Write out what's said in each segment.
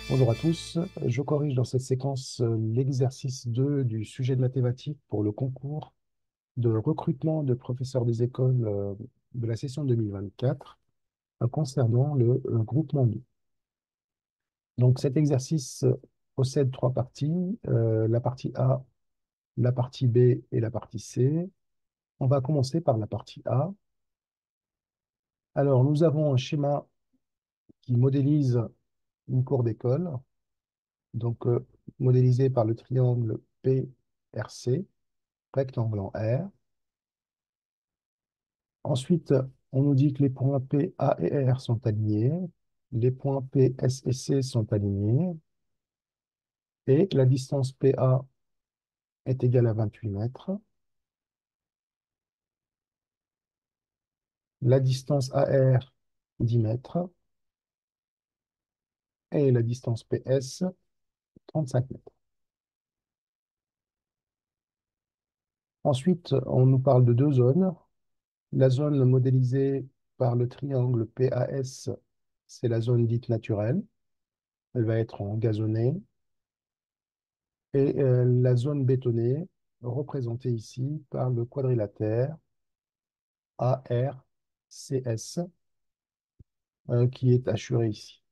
Bonjour à tous, je corrige dans cette séquence l'exercice 2 du sujet de mathématiques pour le concours de recrutement de professeurs des écoles de la session 2024 concernant le groupement 2. Donc cet exercice possède trois parties, la partie A, la partie B et la partie C. On va commencer par la partie A. Alors nous avons un schéma qui modélise une cour d'école, donc modélisé par le triangle PRC, rectangle en R. Ensuite, on nous dit que les points P, A et R sont alignés, les points P, S et C sont alignés, et la distance PA est égale à 28 mètres, la distance AR 10 mètres, et la distance PS 35 mètres. Ensuite, on nous parle de deux zones. La zone modélisée par le triangle PAS, c'est la zone dite naturelle. Elle va être en gazonné. Et la zone bétonnée, représentée ici par le quadrilatère ARCS, qui est assuré ici.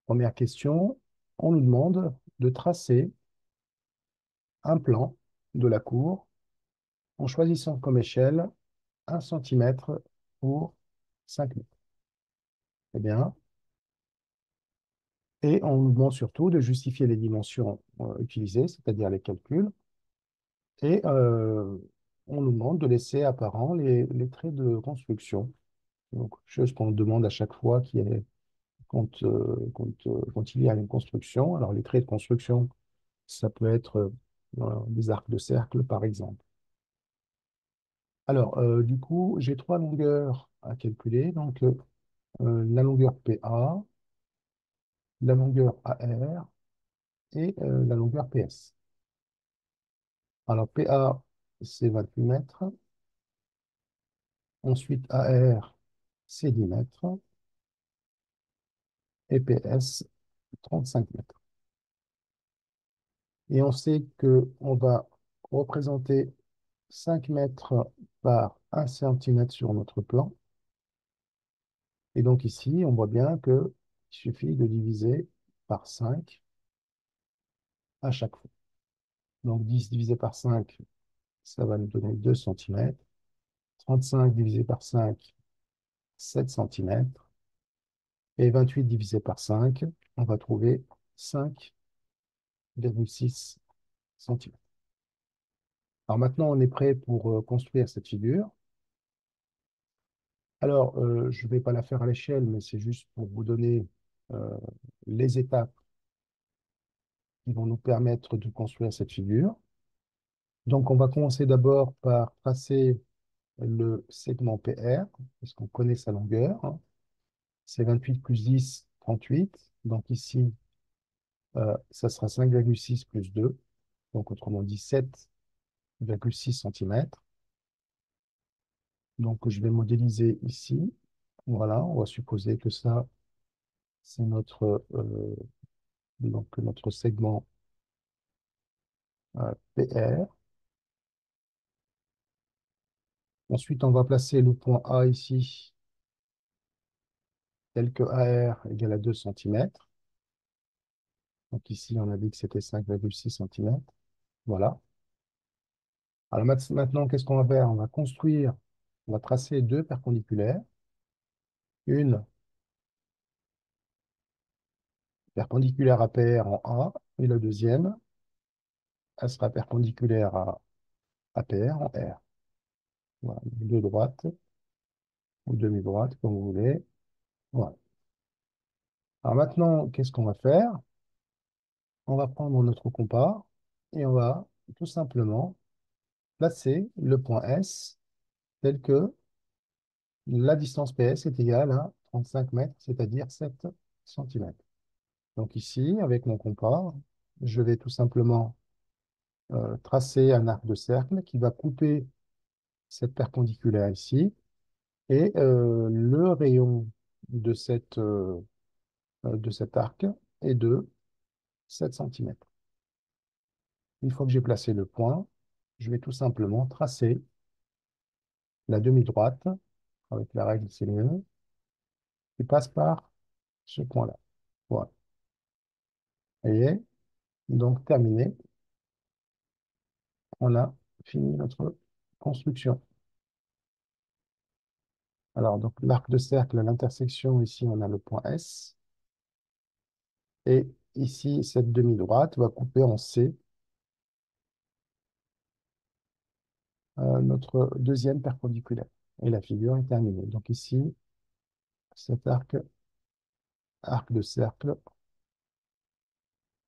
Première question, on nous demande de tracer un plan de la cour en choisissant comme échelle 1 centimètre pour 5 mètres. Eh bien, et on nous demande surtout de justifier les dimensions utilisées, c'est-à-dire les calculs, et on nous demande de laisser apparents les traits de construction. Donc, chose qu'on demande à chaque fois quand il y a une construction. Alors, les traits de construction, ça peut être des arcs de cercle, par exemple. Alors, du coup, j'ai trois longueurs à calculer. Donc, la longueur PA, la longueur AR et la longueur PS. Alors, PA, c'est 28 mètres. Ensuite, AR, c'est 10 mètres. Et PS, 35 mètres. Et on sait qu'on va représenter 5 mètres par 1 centimètre sur notre plan. Et donc ici, on voit bien qu'il suffit de diviser par 5 à chaque fois. Donc 10 divisé par 5, ça va nous donner 2 centimètres. 35 divisé par 5, 7 centimètres. Et 28 divisé par 5, on va trouver 5,6 centimètres. Alors maintenant, on est prêt pour construire cette figure. Alors, je ne vais pas la faire à l'échelle, mais c'est juste pour vous donner euh, les étapes qui vont nous permettre de construire cette figure. Donc, on va commencer d'abord par tracer le segment PR, puisqu'on connaît sa longueur, hein. C'est 28 plus 10, 38. Donc ici, ça sera 5,6 plus 2, donc autrement dit 7,6 cm. Donc, je vais modéliser ici. Voilà, on va supposer que ça, c'est notre segment PR. Ensuite, on va placer le point A ici, tel que AR égale à 2 centimètres. Donc ici, on a dit que c'était 5,6 centimètres. Voilà. Alors maintenant, qu'est-ce qu'on va faire? On va tracer deux perpendiculaires. Une perpendiculaire à PR en A, et la deuxième, elle sera perpendiculaire à PR en R. Voilà, de droite ou demi-droite, comme vous voulez. Voilà. Alors maintenant, qu'est-ce qu'on va faire? On va prendre notre compas et on va tout simplement placer le point S tel que la distance PS est égale à 35 mètres, c'est-à-dire 7 centimètres. Donc ici, avec mon compas, je vais tout simplement tracer un arc de cercle qui va couper cette perpendiculaire ici. Et le rayon de de cet arc est de 7 centimètres. Une fois que j'ai placé le point, je vais tout simplement tracer la demi-droite, avec la règle c'est mieux, qui passe par ce point-là. Voilà. Vous voyez? Donc terminé, on a fini notre construction. Alors, donc l'arc de cercle à l'intersection, ici on a le point S. Et ici, cette demi-droite va couper en C notre deuxième perpendiculaire. Et la figure est terminée. Donc ici, cet arc de cercle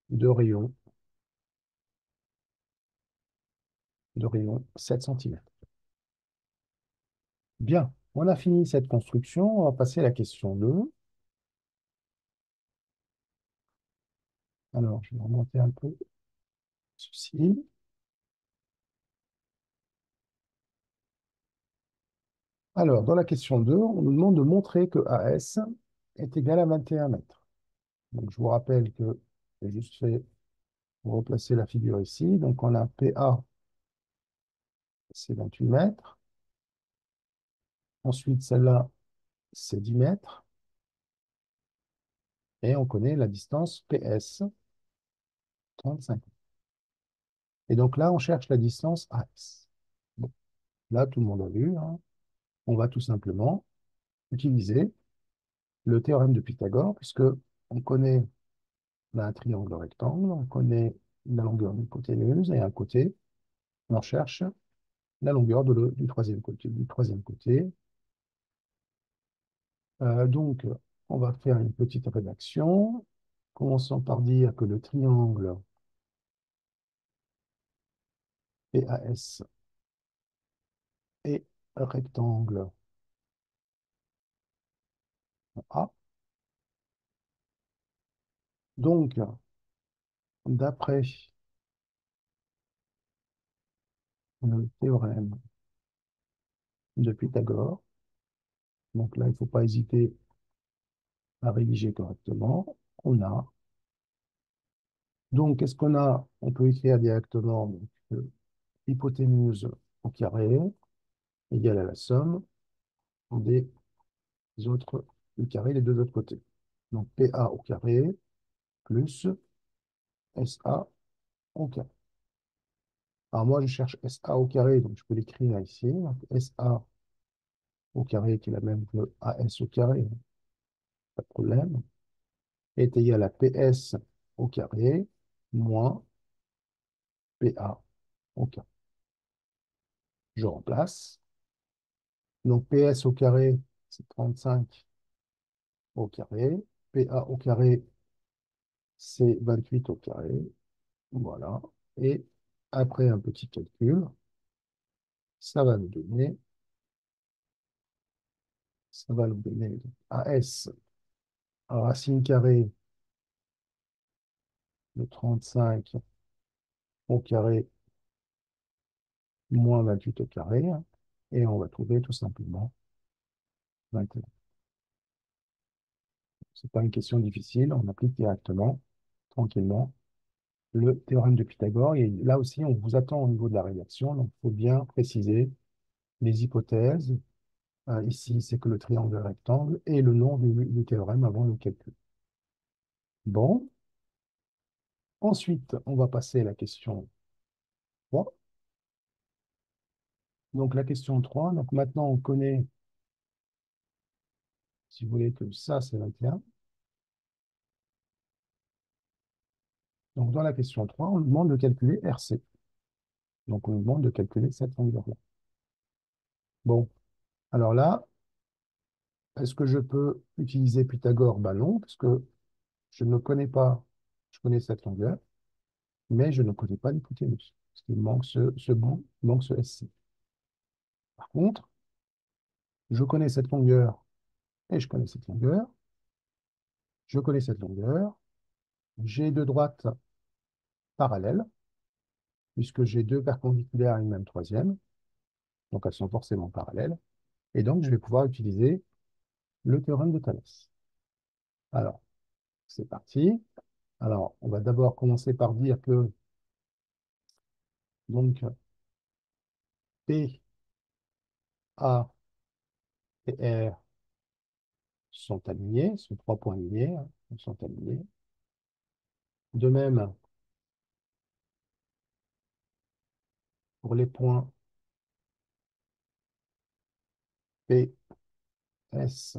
de rayon 7 centimètres. Bien, on a fini cette construction. On va passer à la question 2. Alors, je vais remonter un peu ceci. Alors, dans la question 2, on nous demande de montrer que AS est égal à 21 mètres. Donc, je vous rappelle que j'ai juste fait replacer la figure ici. Donc, on a PA, c'est 28 mètres. Ensuite, celle-là, c'est 10 mètres. Et on connaît la distance PS, 35. Et donc là, on cherche la distance AS. Bon, là, tout le monde a vu, hein. On va tout simplement utiliser le théorème de Pythagore, puisque on connaît un triangle rectangle, on connaît la longueur d'une hypoténuse, et à un côté, on cherche la longueur du troisième côté. Donc, on va faire une petite rédaction, commençant par dire que le triangle PAS est un rectangle A. Donc, d'après le théorème de Pythagore, donc là, il ne faut pas hésiter à rédiger correctement, on a, donc, qu'est-ce qu'on a? On peut écrire directement donc, hypoténuse au carré égale à la somme des autres, du carré des deux autres côtés. Donc, PA au carré plus SA au carré. Alors, moi, je cherche SA au carré, donc je peux l'écrire ici. Donc, SA au carré, qui est la même que AS au carré, hein, pas de problème, est égal à PS au carré moins PA au carré. Je remplace. Donc, PS au carré, c'est 35 au carré. PA au carré, c'est 28 au carré. Voilà. Et après un petit calcul, ça va nous donner, ça va nous donner AS racine carrée de 35 au carré moins 28 au carré. Et on va trouver tout simplement 21. C'est pas une question difficile, on applique directement, tranquillement, le théorème de Pythagore. Et là aussi, on vous attend au niveau de la rédaction, donc il faut bien préciser les hypothèses. Ici, c'est que le triangle est rectangle et le nom du théorème avant le calcul. Bon, ensuite, on va passer à la question 3. Donc, la question 3, donc maintenant, on connaît, si vous voulez, que ça, c'est 21. Donc, dans la question 3, on nous demande de calculer RC. Donc, on nous demande de calculer cette longueur-là. Bon, alors là, est-ce que je peux utiliser Pythagore? Ben non, parce que je ne connais pas, je connais cette longueur, mais je ne connais pas l'hypoténuse. Parce qu'il manque ce bout, il manque ce SC. Par contre, je connais cette longueur et je connais cette longueur. Je connais cette longueur. J'ai deux droites parallèles, puisque j'ai deux perpendiculaires et une même troisième. Donc elles sont forcément parallèles. Et donc, je vais pouvoir utiliser le théorème de Thalès. Alors, C'est parti. Alors, on va d'abord commencer par dire que donc P, A et R sont alignés, sont trois points alignés, hein, ils sont alignés. De même, pour les points P, S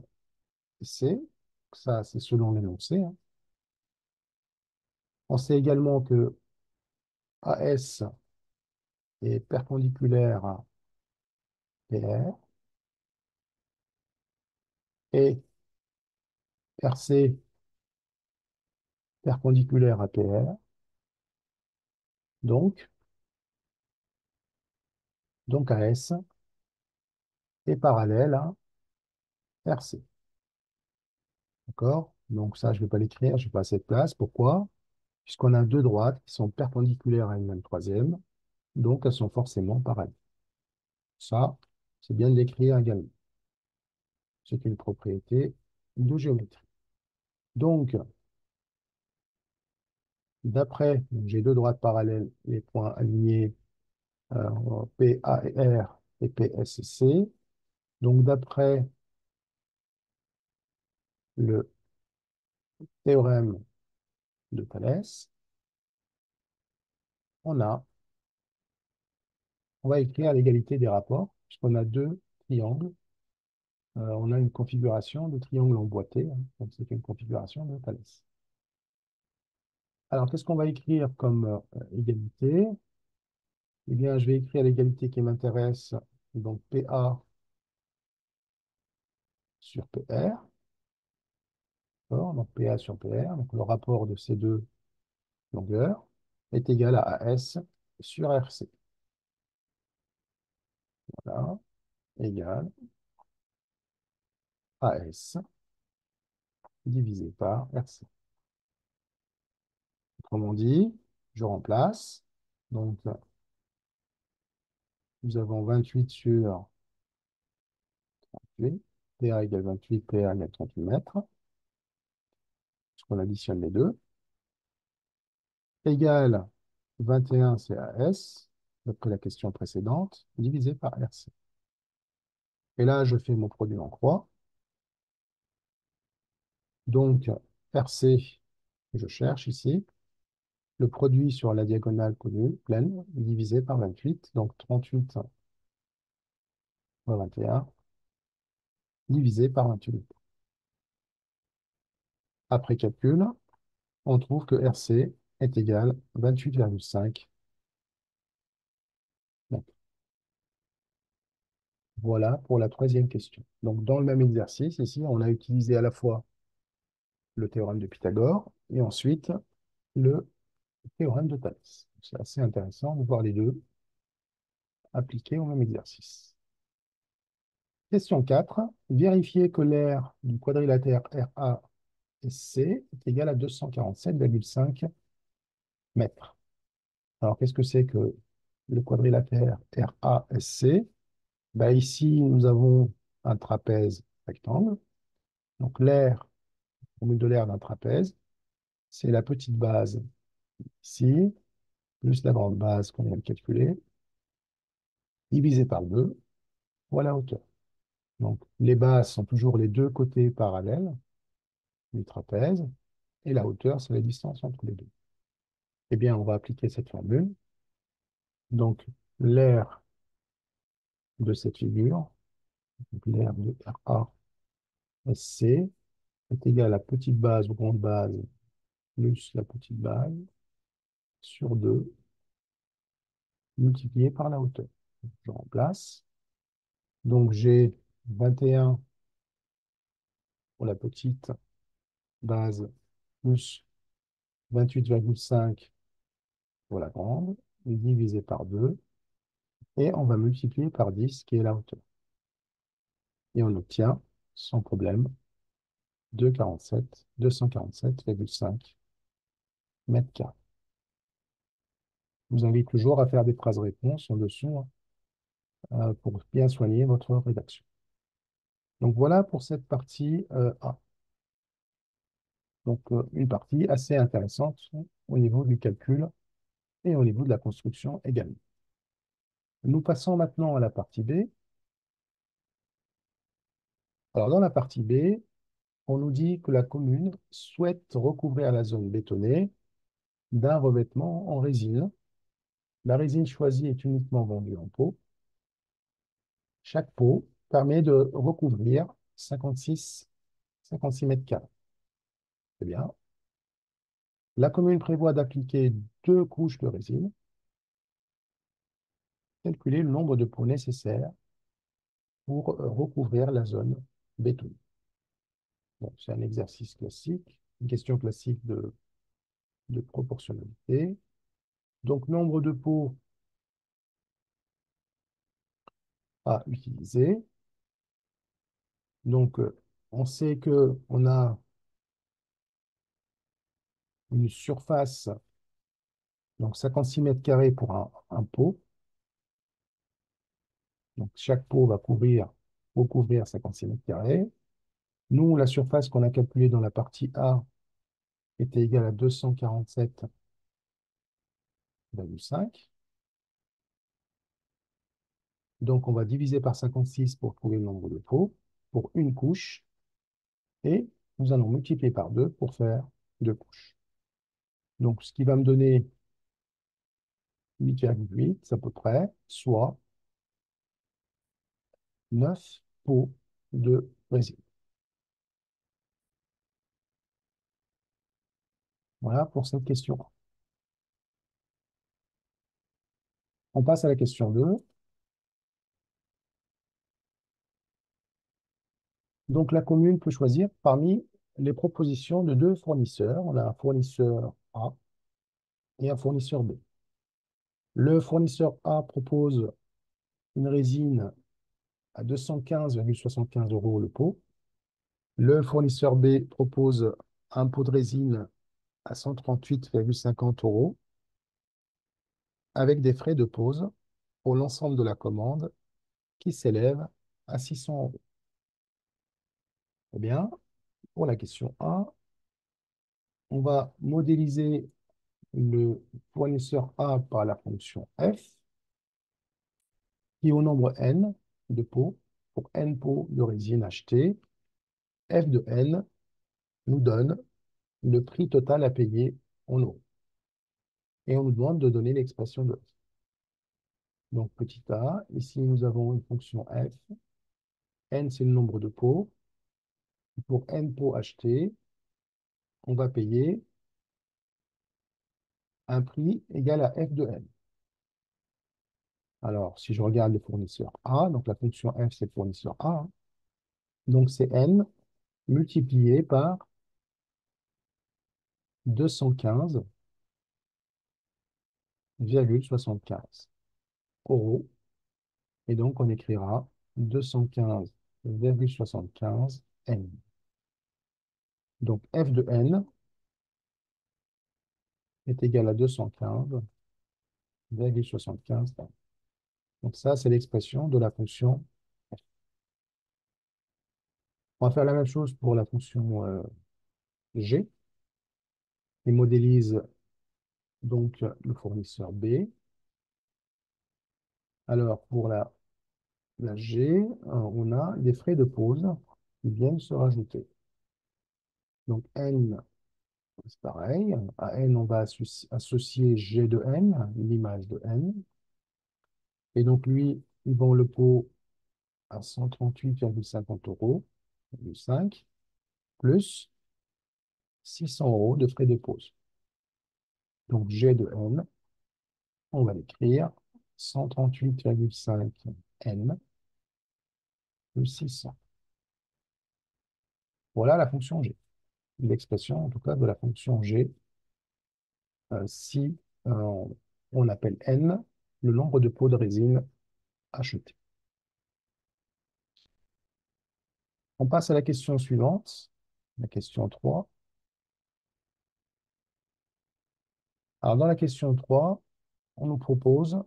et C, ça c'est selon l'énoncé, hein. On sait également que AS est perpendiculaire à PR et RC perpendiculaire à PR, donc, donc AS est parallèle à RC. D'accord? Donc ça, je ne vais pas l'écrire, je n'ai pas assez de place. Pourquoi? Puisqu'on a deux droites qui sont perpendiculaires à une même troisième, donc elles sont forcément parallèles. Ça, c'est bien de l'écrire également. C'est une propriété de géométrie. Donc, d'après, j'ai deux droites parallèles, les points alignés P, A et R et P, S et C. Donc, d'après le théorème de Thalès, on a, on va écrire l'égalité des rapports, puisqu'on a deux triangles. On a une configuration de triangle emboîté, hein, donc c'est une configuration de Thalès. Alors, qu'est-ce qu'on va écrire comme égalité? Eh bien, je vais écrire l'égalité qui m'intéresse, donc PA sur PR. D'accord. Donc PA sur PR, donc le rapport de ces deux longueurs est égal à AS sur RC. Voilà, égal AS divisé par RC. Autrement dit, je remplace. Donc, nous avons 28 sur 38. PA égale 28, PA égale 38 mètres. Puisqu'on additionne les deux. Égale 21 CAS, d'après la question précédente, divisé par RC. Et là, je fais mon produit en croix. Donc, RC, je cherche ici, le produit sur la diagonale connue, pleine, divisé par 28, donc 38 fois 21, divisé par 28. Après calcul, on trouve que RC est égal à 28,5 mètres. Voilà pour la troisième question. Donc, dans le même exercice, ici, on a utilisé à la fois le théorème de Pythagore et ensuite le théorème de Thalès. C'est assez intéressant de voir les deux appliqués au même exercice. Question 4. Vérifiez que l'aire du quadrilatère RA et C est égal à 247,5 mètres. Alors, qu'est-ce que c'est que le quadrilatère RASC? Ben, ici, nous avons un trapèze rectangle. Donc, l'aire, formule de l'aire d'un trapèze, c'est la petite base ici, plus la grande base qu'on vient de calculer, divisé par 2, voilà la hauteur. Donc, les bases sont toujours les deux côtés parallèles du trapèze, et la hauteur, c'est la distance entre les deux. Eh bien, on va appliquer cette formule. Donc, l'aire de cette figure, donc l'aire de RA SC, est égal à la petite base ou grande base plus la petite base sur 2 multiplié par la hauteur. Je remplace. Donc, j'ai 21 pour la petite base plus 28,5 pour la grande, divisé par 2, et on va multiplier par 10, qui est la hauteur. Et on obtient, sans problème, 247,5 mètres carrés. Je vous invite toujours à faire des phrases-réponses en dessous pour bien soigner votre rédaction. Donc voilà pour cette partie A. Donc, une partie assez intéressante au niveau du calcul et au niveau de la construction également. Nous passons maintenant à la partie B. Alors, dans la partie B, on nous dit que la commune souhaite recouvrir la zone bétonnée d'un revêtement en résine. La résine choisie est uniquement vendue en pot. Chaque pot permet de recouvrir 56 mètres carrés. C'est bien. La commune prévoit d'appliquer 2 couches de résine. Calculer le nombre de pots nécessaires pour recouvrir la zone bétonnée. Bon, c'est un exercice classique, une question classique de proportionnalité. Donc, nombre de pots à utiliser. Donc, on sait qu'on a une surface, donc 56 mètres carrés pour un pot. Donc, chaque pot va recouvrir 56 mètres carrés. Nous, la surface qu'on a calculée dans la partie A était égale à 247,5. Donc, on va diviser par 56 pour trouver le nombre de pots pour une couche. Et nous allons multiplier par 2 pour faire 2 couches. Donc, ce qui va me donner 8,8 à peu près, soit 9 pots de résine. Voilà pour cette question. On passe à la question 2. Donc, la commune peut choisir parmi les propositions de 2 fournisseurs. On a un fournisseur A et un fournisseur B. Le fournisseur A propose une résine à 215,75 € le pot. Le fournisseur B propose un pot de résine à 138,50 € avec des frais de pose pour l'ensemble de la commande qui s'élève à 600 €. Eh bien, pour la question 1, on va modéliser le fournisseur A par la fonction f, qui au nombre n de pots, pour n pots de résine achetée, f de n nous donne le prix total à payer en euros. Et on nous demande de donner l'expression de f. Donc, petit a, ici nous avons une fonction f. N, c'est le nombre de pots. Pour n pots achetés, on va payer un prix égal à f de n. Alors, si je regarde le fournisseur A, donc la fonction f, c'est le fournisseur A, hein. Donc, c'est n multiplié par 215,75 euros. Et donc, on écrira 215,75 n. Donc, f de n est égal à 215,75 n. Donc, ça, c'est l'expression de la fonction f. On va faire la même chose pour la fonction g, qui modélise donc le fournisseur B. Alors, pour la G, on a des frais de pause qui viennent se rajouter. Donc, n, c'est pareil. À n, on va associer G de n, l'image de n. Et donc, lui, il vend le pot à 138,50 €, 5, plus 600 € de frais de pause. Donc, G de n, on va l'écrire 138,5 n plus 600. Voilà la fonction G. L'expression, en tout cas, de la fonction G, si on appelle n le nombre de pots de résine achetés. On passe à la question suivante, la question 3. Alors, dans la question 3, on nous propose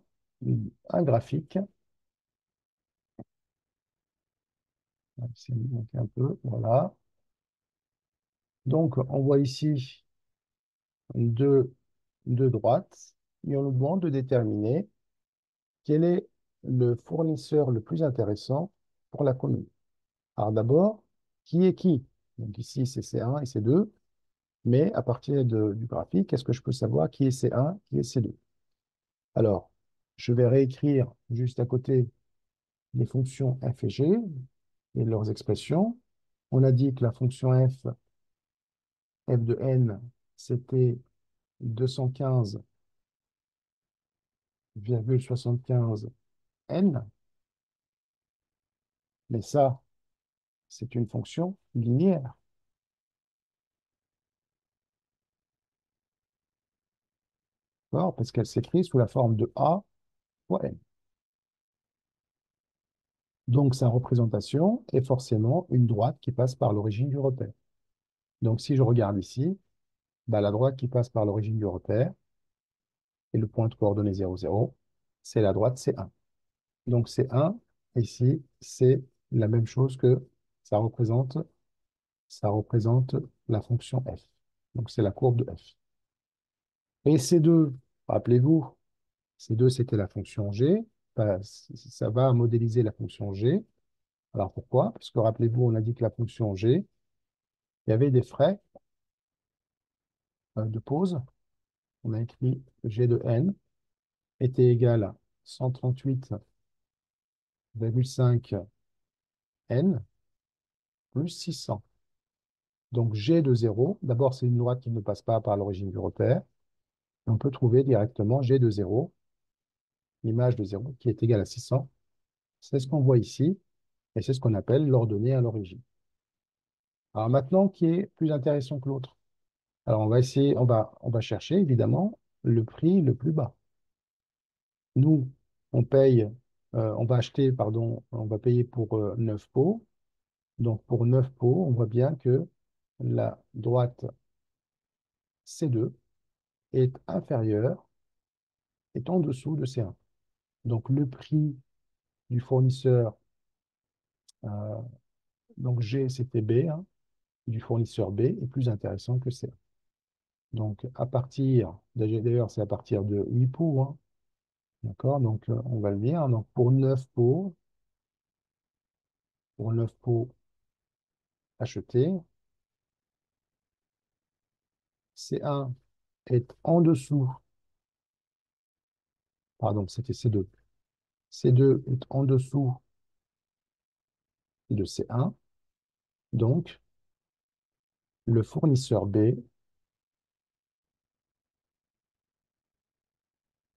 un graphique. C'est monter un peu, voilà. Donc, on voit ici deux, deux droites et on nous demande de déterminer quel est le fournisseur le plus intéressant pour la commune. Alors d'abord, qui est qui? Donc ici, c'est C1 et C2, mais à partir du graphique, est-ce que je peux savoir qui est C1, qui est C2? Alors, je vais réécrire juste à côté les fonctions f et g et leurs expressions. On a dit que la fonction f de n, c'était 215,75 n, mais ça, c'est une fonction linéaire, d'accord? Parce qu'elle s'écrit sous la forme de a fois n. Donc, sa représentation est forcément une droite qui passe par l'origine du repère. Donc, si je regarde ici, bah, la droite qui passe par l'origine du repère et le point de coordonnée 0, 0, c'est la droite C1. Donc, C1, ici, c'est la même chose que ça représente, ça représente la fonction f. Donc, c'est la courbe de f. Et C2, rappelez-vous, C2, c'était la fonction g. Bah, ça va modéliser la fonction g. Alors, pourquoi? Parce que rappelez-vous, on a dit que la fonction g, il y avait des frais de pause. On a écrit que g de n était égal à 138,5 n plus 600. Donc g de 0, d'abord c'est une droite qui ne passe pas par l'origine du repère. On peut trouver directement g de 0, l'image de 0, qui est égale à 600. C'est ce qu'on voit ici, et c'est ce qu'on appelle l'ordonnée à l'origine. Alors maintenant, qui est plus intéressant que l'autre? Alors on va essayer, on va chercher évidemment le prix le plus bas. Nous, on paye, on va acheter, pardon, on va payer pour 9 pots. Donc pour 9 pots, on voit bien que la droite C2 est inférieure, est en dessous de C1. Donc le prix du fournisseur, euh, donc G c'était B, hein, du fournisseur B est plus intéressant que C1. Donc à partir, d'ailleurs c'est à partir de 8 pots, hein, d'accord? Donc on va le dire. Donc pour 9 pots achetés, C1 est en dessous, pardon, c'était C2. C2 est en dessous de C1. Donc, le fournisseur B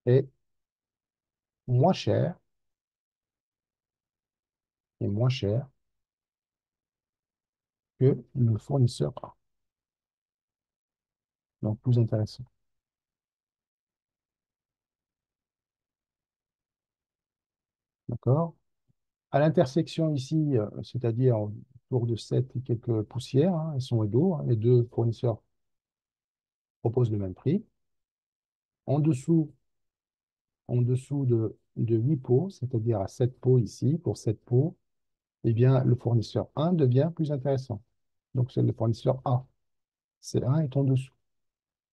est moins cher, est moins cher que le fournisseur A. Donc, plus intéressant. D'accord? À l'intersection ici, c'est-à-dire autour de 7 et quelques poussières, hein, elles sont égaux, hein, les deux fournisseurs proposent le même prix. En dessous, de 8 pots, c'est-à-dire à 7 pots ici, pour 7 pots, eh bien, le fournisseur 1 devient plus intéressant. Donc, c'est le fournisseur A. C1 est en dessous.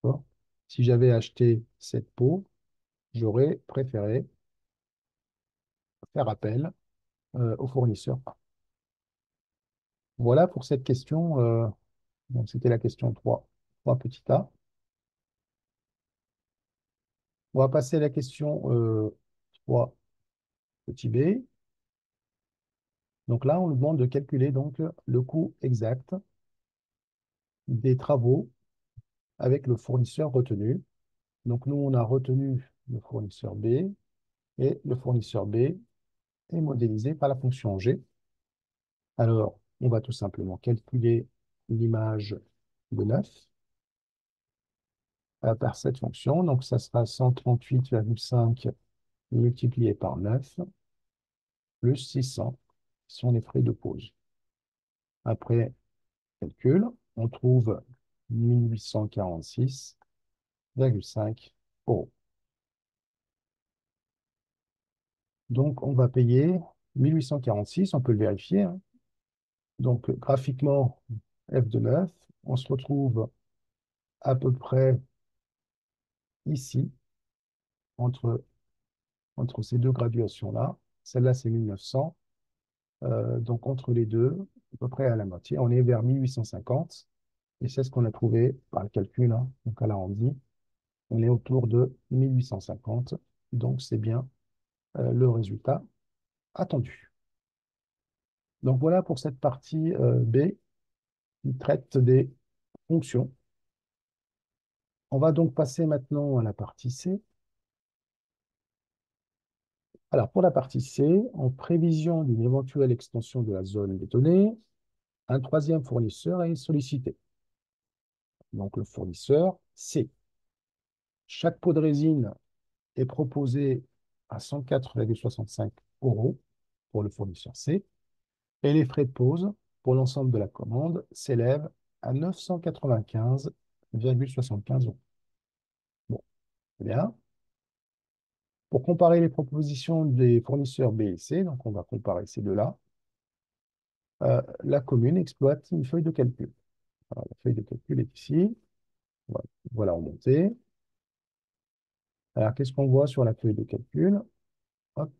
D'accord. Si j'avais acheté cette peau, j'aurais préféré faire appel au fournisseur A. Voilà pour cette question. Donc, c'était la question 3, 3 petit a. On va passer à la question 3 petit b. Donc là, on nous demande de calculer donc, le coût exact des travaux avec le fournisseur retenu. Donc nous, on a retenu le fournisseur B et le fournisseur B est modélisé par la fonction G. Alors, on va tout simplement calculer l'image de 9 par cette fonction. Donc, ça sera 138,5 multiplié par 9 plus 600 sont les frais de pause. Après calcul, on trouve 1846,5 euros. Donc, on va payer 1846, on peut le vérifier, hein. Donc, graphiquement, F de 9. On se retrouve à peu près ici, entre, entre ces deux graduations-là. Celle-là, c'est 1900. Donc, entre les deux, à peu près à la moitié, on est vers 1850. Et c'est ce qu'on a trouvé par le calcul, hein. Donc, à l'arrondi, on est autour de 1850. Donc, c'est bien le résultat attendu. Donc, voilà pour cette partie B qui traite des fonctions. On va donc passer maintenant à la partie C. Alors, pour la partie C, en prévision d'une éventuelle extension de la zone des données, un troisième fournisseur est sollicité. Donc, le fournisseur C. Chaque pot de résine est proposé à 104,65 € pour le fournisseur C et les frais de pose pour l'ensemble de la commande s'élèvent à 995,75 €. Bon, c'est bien. Pour comparer les propositions des fournisseurs B et C, donc on va comparer ces deux-là, la commune exploite une feuille de calcul. Alors, la feuille de calcul est ici. Voilà, voilà en montée. Alors, qu'est-ce qu'on voit sur la feuille de calcul? Hop.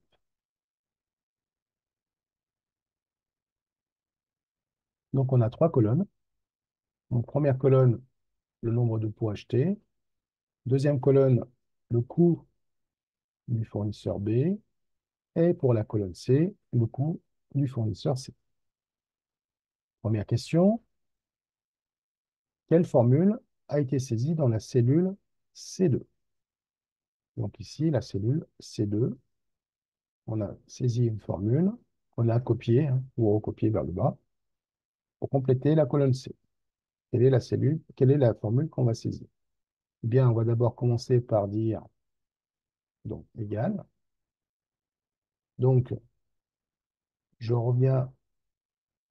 Donc, on a trois colonnes. Donc, première colonne, le nombre de pots achetés. Deuxième colonne, le coût du fournisseur B. Et pour la colonne C, le coût du fournisseur C. Première question, quelle formule a été saisie dans la cellule C2? Donc ici, la cellule C2, on a saisi une formule, on a copié, hein, ou recopié vers le bas pour compléter la colonne C. Quelle est la cellule, quelle est la formule qu'on va saisir? Eh bien, on va d'abord commencer par dire donc égal. Donc, je reviens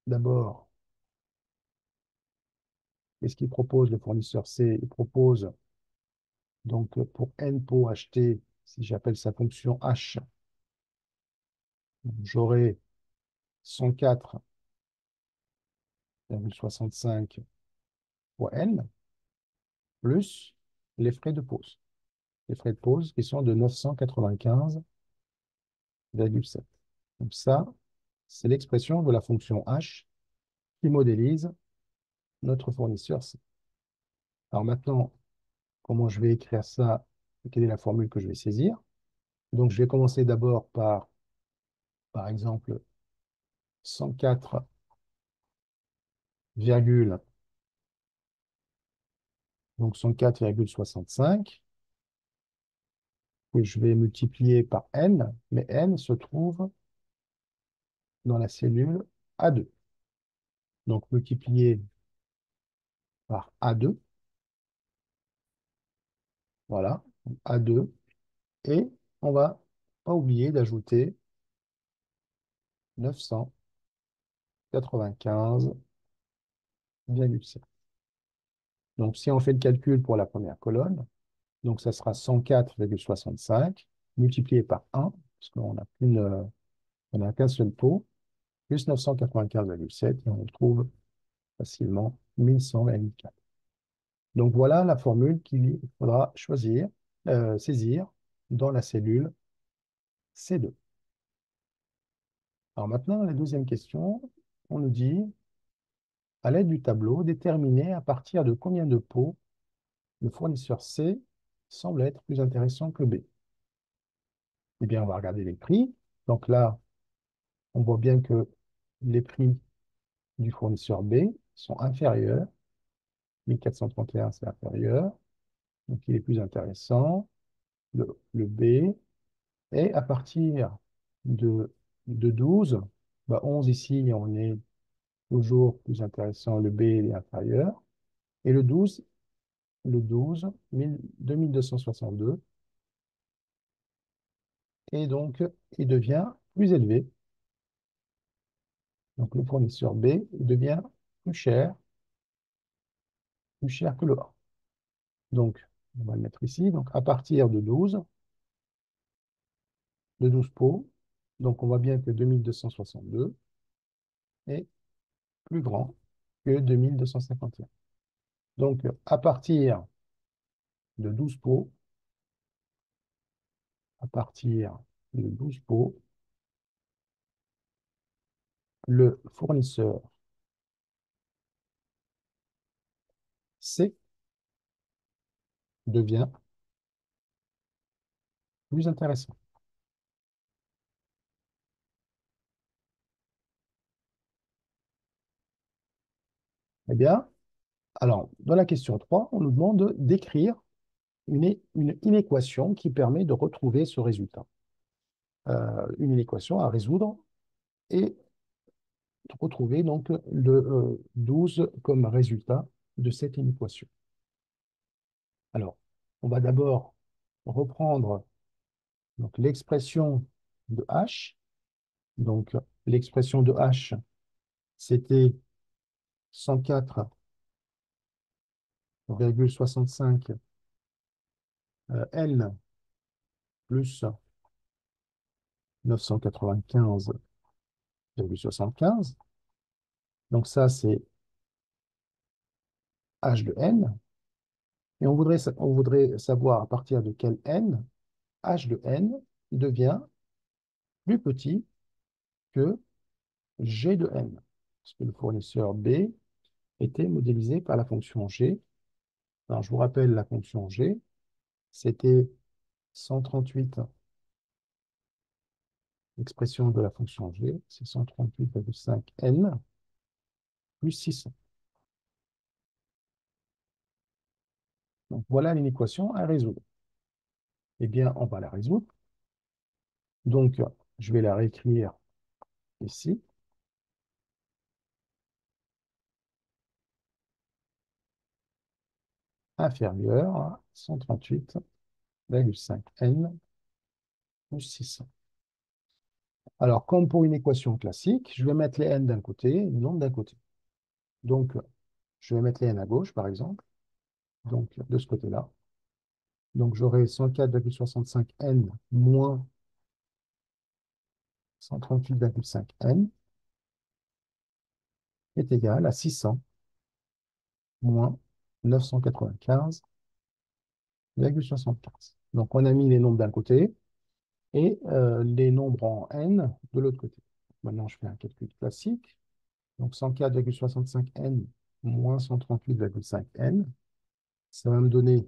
d'abord. Qu'est-ce qu'il propose le fournisseur C? Il propose donc pour n pots achetés, si j'appelle sa fonction h, j'aurai 104,65 fois n plus les frais de pause. Les frais de pause qui sont de 995,7. Donc ça, c'est l'expression de la fonction h qui modélise notre fournisseur C. Alors maintenant, comment je vais écrire ça? Quelle est la formule que je vais saisir? Donc je vais commencer d'abord par exemple, 104, donc 104,65 que je vais multiplier par n, mais n se trouve dans la cellule A2. Donc multiplier par A2, voilà, A2, et on va pas oublier d'ajouter 995,7. Donc si on fait le calcul pour la première colonne, donc ça sera 104,65 multiplié par 1, parce qu'on n'a qu'un seul pot, plus 995,7, et on trouve facilement 1124. Donc voilà la formule qu'il faudra choisir, saisir dans la cellule C2. Alors maintenant, la deuxième question, on nous dit, à l'aide du tableau, déterminer à partir de combien de pots le fournisseur C semble être plus intéressant que B. Eh bien, on va regarder les prix. Donc là, on voit bien que les prix du fournisseur B sont inférieurs. 1431, c'est inférieur. Donc, il est plus intéressant. Le B. Et à partir de 12, bah 11 ici, on est toujours plus intéressant. Le B il est inférieur. Et le douze 2262. Et donc, il devient plus élevé. Donc, le fournisseur B devient plus cher, plus cher que le A. Donc, on va le mettre ici. Donc, à partir de 12 pots, donc on voit bien que 2262 est plus grand que 2251. Donc, à partir de 12 pots, à partir de 12 pots, le fournisseur C devient plus intéressant. Eh bien, alors, dans la question 3, on nous demande d'écrire une inéquation qui permet de retrouver ce résultat. Une inéquation à résoudre et retrouver donc le 12 comme résultat de cette inéquation. Alors, on va d'abord reprendre donc l'expression de h. Donc, l'expression de h, c'était 104,65 n plus 995,75. Donc ça, c'est h de n. Et on voudrait savoir à partir de quel n, h de n devient plus petit que g de n. Parce que le fournisseur B était modélisé par la fonction g. Alors, je vous rappelle la fonction g, c'était 138, l'expression de la fonction g, c'est 138,5 n plus 600. Donc, voilà l'équation à résoudre. Eh bien, on va la résoudre. Donc, je vais la réécrire ici. Inférieur à 138,5 n plus 600. Alors, comme pour une équation classique, je vais mettre les n d'un côté et les nombres d'un côté. Donc, je vais mettre les n à gauche, par exemple. Donc, de ce côté-là. Donc, j'aurai 104,65 n moins 138,5 n est égal à 600 moins 995,75. Donc, on a mis les nombres d'un côté et les nombres en n de l'autre côté. Maintenant, je fais un calcul classique. Donc, 104,65 n moins 138,5 n, ça va me donner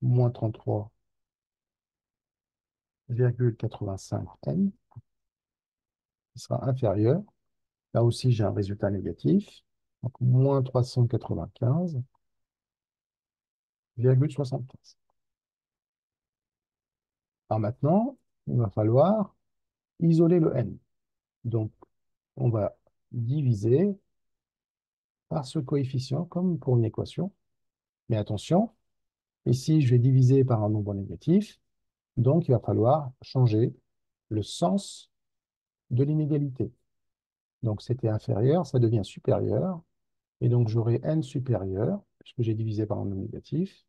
moins 33,85 n, qui sera inférieur. Là aussi, j'ai un résultat négatif. Donc, moins 395,75. Alors maintenant, il va falloir isoler le n. Donc, on va diviser par ce coefficient comme pour une équation. Mais attention, ici, je vais diviser par un nombre négatif. Donc, il va falloir changer le sens de l'inégalité. Donc, c'était inférieur, ça devient supérieur. Et donc, j'aurai n supérieur, puisque j'ai divisé par un nombre négatif,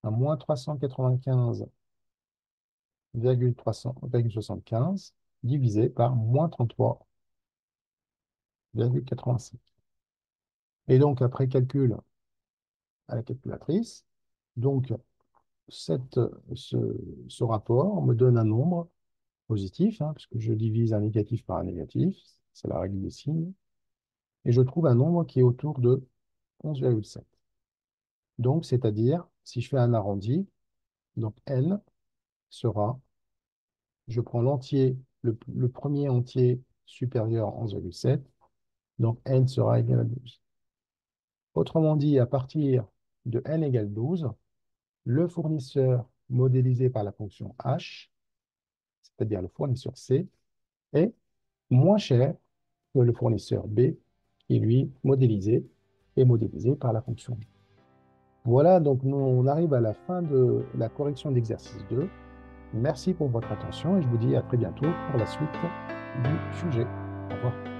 à moins 395,75 divisé par moins 33,85. Et donc, après calcul à la calculatrice, donc cette, ce, ce rapport me donne un nombre positif, hein, puisque je divise un négatif par un négatif, c'est la règle des signes, et je trouve un nombre qui est autour de 11,7. Donc, c'est-à-dire, si je fais un arrondi, donc n sera, je prends l'entier, le premier entier supérieur à 11,7, donc n sera égal à 12. Autrement dit, à partir de n égale 12, le fournisseur modélisé par la fonction h, c'est-à-dire le fournisseur C, est moins cher que le fournisseur B, qui lui est modélisé par la fonction G. Voilà, donc nous, on arrive à la fin de la correction d'exercice 2. Merci pour votre attention et je vous dis à très bientôt pour la suite du sujet. Au revoir.